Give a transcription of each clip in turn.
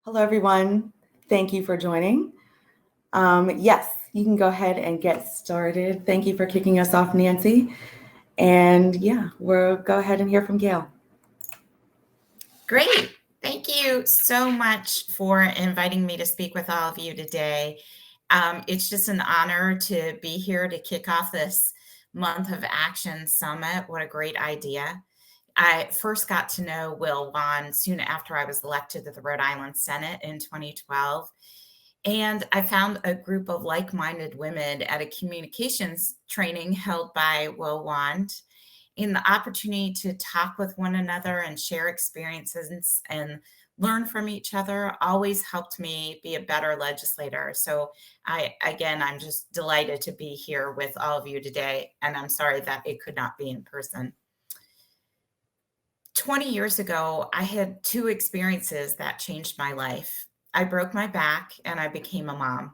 Hello, everyone. Thank you for joining. Yes, you can go ahead and get started. Thank you for kicking us off, Nancy. And yeah, we'll go ahead and hear from Gayle. Great. Thank you so much for inviting me to speak with all of you today. It's just an honor to be here to kick off this Month of Action Summit. What a great idea. I first got to know Will Wan soon after I was elected to the Rhode Island Senate in 2012. And I found a group of like-minded women at a communications training held by Will Wand, in the opportunity to talk with one another and share experiences and learn from each other always helped me be a better legislator. So I'm just delighted to be here with all of you today. And I'm sorry that it could not be in person. 20 years ago, I had two experiences that changed my life. I broke my back and I became a mom.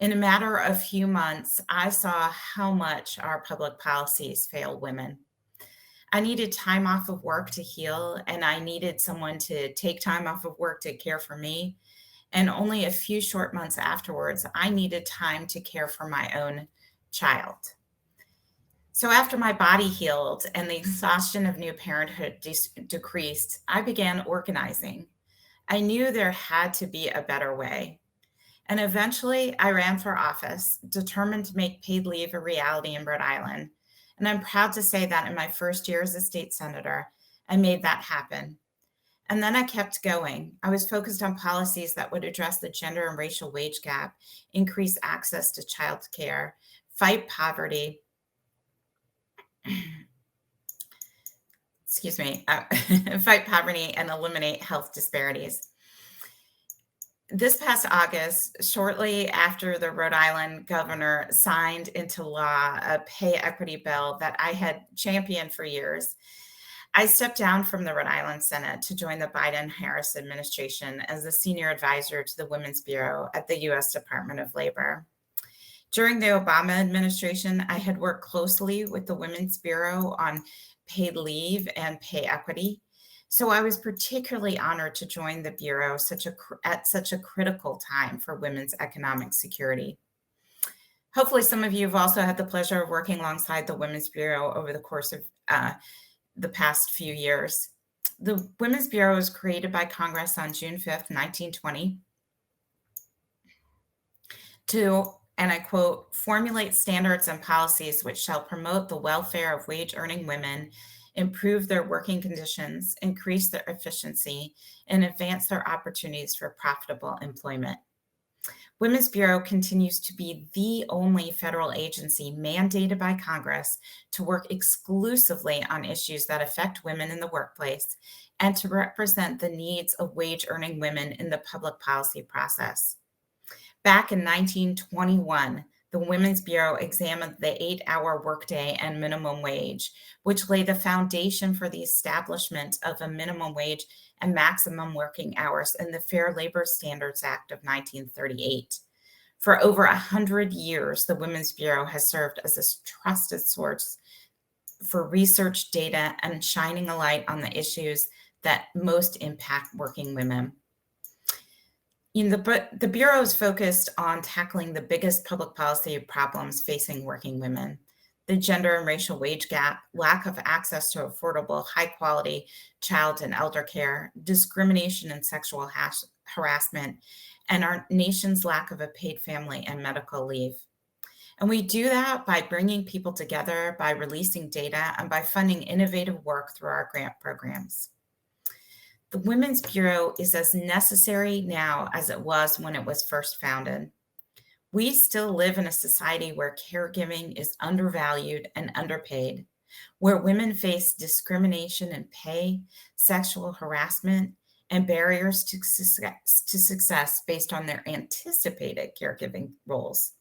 In a matter of few months, I saw how much our public policies fail women. I needed time off of work to heal, and I needed someone to take time off of work to care for me. And only a few short months afterwards, I needed time to care for my own child. So after my body healed and the exhaustion of new parenthood decreased, I began organizing. I knew there had to be a better way. And eventually I ran for office, determined to make paid leave a reality in Rhode Island. And I'm proud to say that in my first year as a state senator, I made that happen. And then I kept going. I was focused on policies that would address the gender and racial wage gap, increase access to child care, fight poverty, fight poverty and eliminate health disparities. This past August, shortly after the Rhode Island governor signed into law a pay equity bill that I had championed for years, I stepped down from the Rhode Island Senate to join the Biden-Harris administration as the senior advisor to the Women's Bureau at the U.S. Department of Labor. During the Obama administration, I had worked closely with the Women's Bureau on paid leave and pay equity. So I was particularly honored to join the Bureau at such a critical time for women's economic security. Hopefully, some of you have also had the pleasure of working alongside the Women's Bureau over the course of the past few years. The Women's Bureau was created by Congress on June 5th, 1920, to, and I quote, formulate standards and policies which shall promote the welfare of wage-earning women, improve their working conditions, increase their efficiency, and advance their opportunities for profitable employment. Women's Bureau continues to be the only federal agency mandated by Congress to work exclusively on issues that affect women in the workplace and to represent the needs of wage-earning women in the public policy process. Back in 1921, the Women's Bureau examined the 8-hour workday and minimum wage, which laid the foundation for the establishment of a minimum wage and maximum working hours in the Fair Labor Standards Act of 1938. For over 100 years, the Women's Bureau has served as a trusted source for research data and shining a light on the issues that most impact working women. The Bureau is focused on tackling the biggest public policy problems facing working women: the gender and racial wage gap, lack of access to affordable, high-quality child and elder care, discrimination and sexual harassment, and our nation's lack of a paid family and medical leave. And we do that by bringing people together, by releasing data, and by funding innovative work through our grant programs. The Women's Bureau is as necessary now as it was when it was first founded. We still live in a society where caregiving is undervalued and underpaid, where women face discrimination in pay, sexual harassment, and barriers to success based on their anticipated caregiving roles.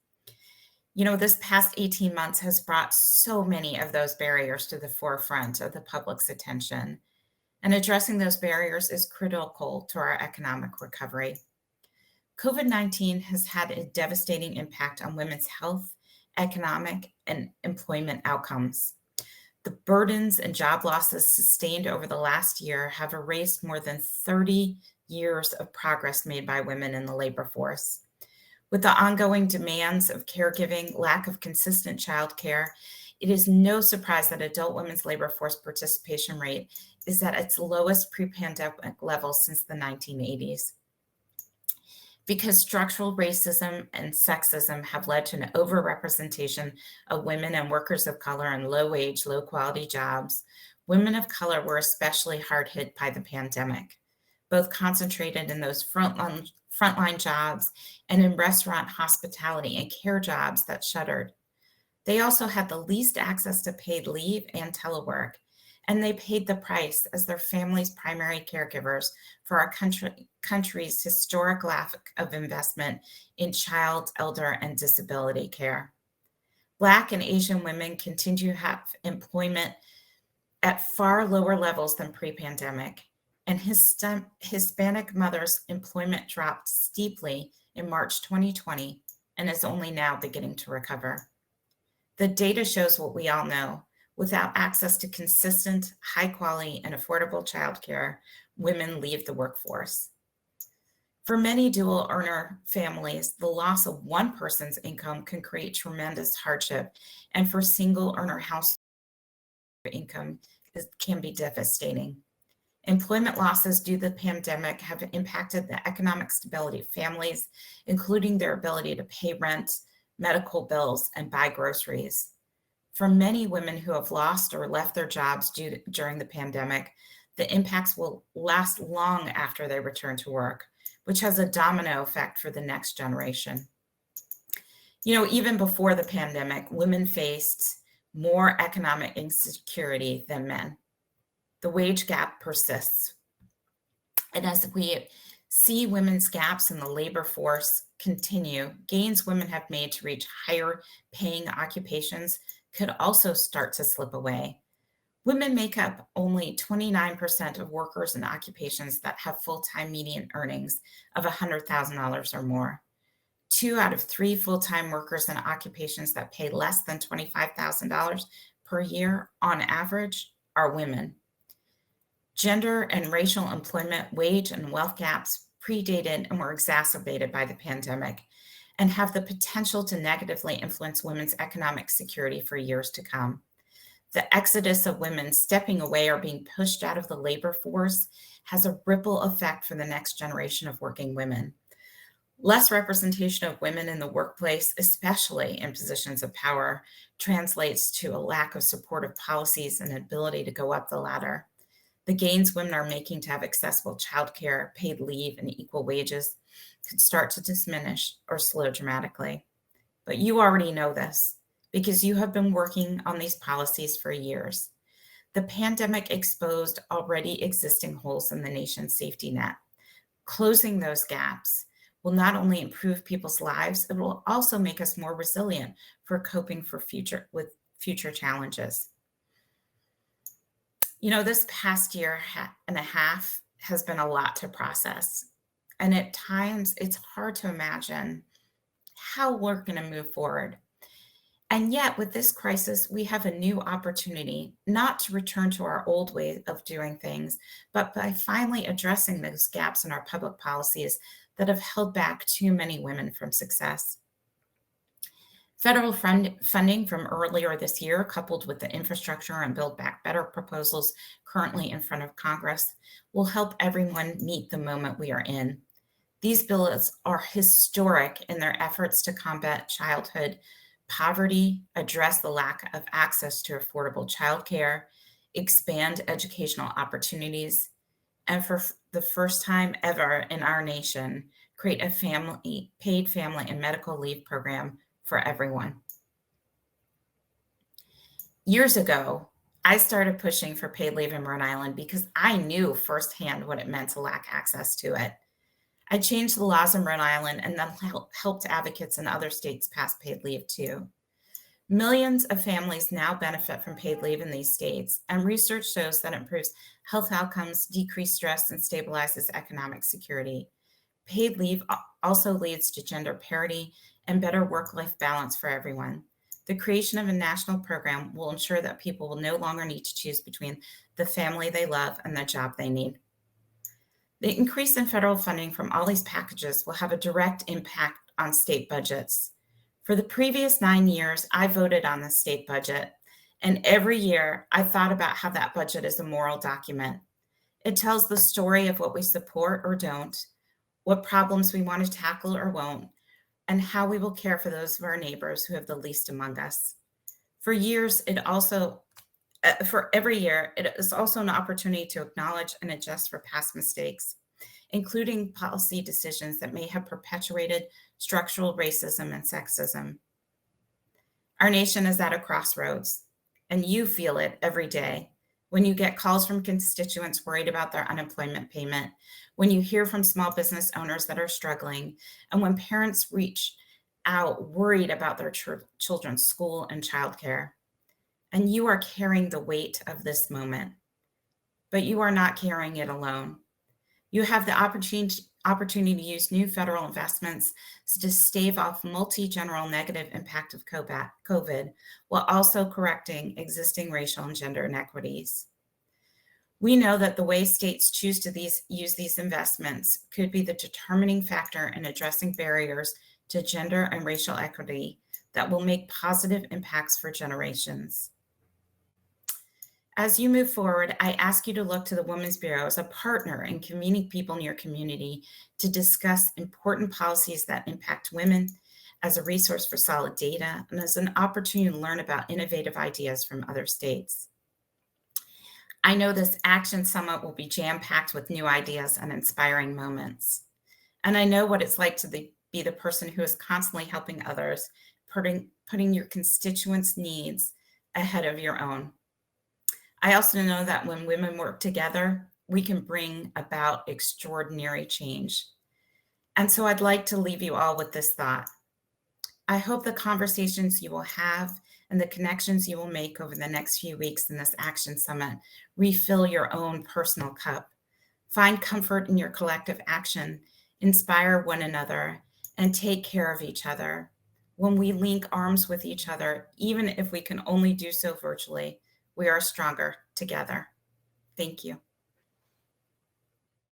This past 18 months has brought so many of those barriers to the forefront of the public's attention. And addressing those barriers is critical to our economic recovery. COVID-19 has had a devastating impact on women's health, economic, and employment outcomes. The burdens and job losses sustained over the last year have erased more than 30 years of progress made by women in the labor force. With the ongoing demands of caregiving, lack of consistent childcare, it is no surprise that adult women's labor force participation rate is at its lowest pre-pandemic level since the 1980s. Because structural racism and sexism have led to an overrepresentation of women and workers of color in low-wage, low-quality jobs, women of color were especially hard hit by the pandemic, both concentrated in those frontline jobs and in restaurant, hospitality, and care jobs that shuttered. They also had the least access to paid leave and telework, and they paid the price as their families' primary caregivers for our country's historic lack of investment in child, elder, and disability care. Black and Asian women continue to have employment at far lower levels than pre-pandemic, and Hispanic mothers' employment dropped steeply in March 2020 and is only now beginning to recover. The data shows what we all know. Without access to consistent, high quality, and affordable childcare, women leave the workforce. For many dual earner families, the loss of one person's income can create tremendous hardship, and for single earner household income can be devastating. Employment losses due to the pandemic have impacted the economic stability of families, including their ability to pay rent, medical bills, and buy groceries. For many women who have lost or left their jobs during the pandemic, the impacts will last long after they return to work, which has a domino effect for the next generation. Even before the pandemic, women faced more economic insecurity than men. The wage gap persists. And as we see women's gaps in the labor force continue, gains women have made to reach higher paying occupations could also start to slip away. Women make up only 29% of workers in occupations that have full-time median earnings of $100,000 or more. 2 out of 3 full-time workers in occupations that pay less than $25,000 per year on average are women. Gender and racial employment, wage, and wealth gaps predated and were exacerbated by the pandemic and have the potential to negatively influence women's economic security for years to come. The exodus of women stepping away or being pushed out of the labor force has a ripple effect for the next generation of working women. Less representation of women in the workplace, especially in positions of power, translates to a lack of supportive policies and ability to go up the ladder. The gains women are making to have accessible childcare, paid leave, and equal wages could start to diminish or slow dramatically. But you already know this because you have been working on these policies for years. The pandemic exposed already existing holes in the nation's safety net. Closing those gaps will not only improve people's lives, it will also make us more resilient for coping with future challenges. This past year and a half has been a lot to process. And at times, it's hard to imagine how we're going to move forward. And yet, with this crisis, we have a new opportunity, not to return to our old way of doing things, but by finally addressing those gaps in our public policies that have held back too many women from success. Federal funding from earlier this year, coupled with the infrastructure and Build Back Better proposals currently in front of Congress, will help everyone meet the moment we are in. These bills are historic in their efforts to combat childhood poverty, address the lack of access to affordable childcare, expand educational opportunities, and for the first time ever in our nation, create a paid family and medical leave program for everyone. Years ago, I started pushing for paid leave in Rhode Island because I knew firsthand what it meant to lack access to it. I changed the laws in Rhode Island and then helped advocates in other states pass paid leave too. Millions of families now benefit from paid leave in these states, and research shows that it improves health outcomes, decreases stress, and stabilizes economic security. Paid leave also leads to gender parity and better work-life balance for everyone. The creation of a national program will ensure that people will no longer need to choose between the family they love and the job they need. The increase in federal funding from all these packages will have a direct impact on state budgets. For the previous 9 years, I voted on the state budget, and every year I thought about how that budget is a moral document. It tells the story of what we support or don't, what problems we want to tackle or won't, and how we will care for those of our neighbors who have the least among us. For years, for every year, it is also an opportunity to acknowledge and adjust for past mistakes, including policy decisions that may have perpetuated structural racism and sexism. Our nation is at a crossroads, and you feel it every day when you get calls from constituents worried about their unemployment payment, when you hear from small business owners that are struggling, and when parents reach out worried about their children's school and childcare. And you are carrying the weight of this moment, but you are not carrying it alone. You have the opportunity to use new federal investments to stave off multi-general negative impact of COVID while also correcting existing racial and gender inequities. We know that the way states choose to use these investments could be the determining factor in addressing barriers to gender and racial equity that will make positive impacts for generations. As you move forward, I ask you to look to the Women's Bureau as a partner in convening people in your community to discuss important policies that impact women, as a resource for solid data, and as an opportunity to learn about innovative ideas from other states. I know this Action Summit will be jam-packed with new ideas and inspiring moments. And I know what it's like to be the person who is constantly helping others, putting your constituents' needs ahead of your own. I also know that when women work together, we can bring about extraordinary change. And so I'd like to leave you all with this thought. I hope the conversations you will have and the connections you will make over the next few weeks in this Action Summit refill your own personal cup. Find comfort in your collective action, inspire one another, and take care of each other. When we link arms with each other, even if we can only do so virtually, we are stronger together. Thank you.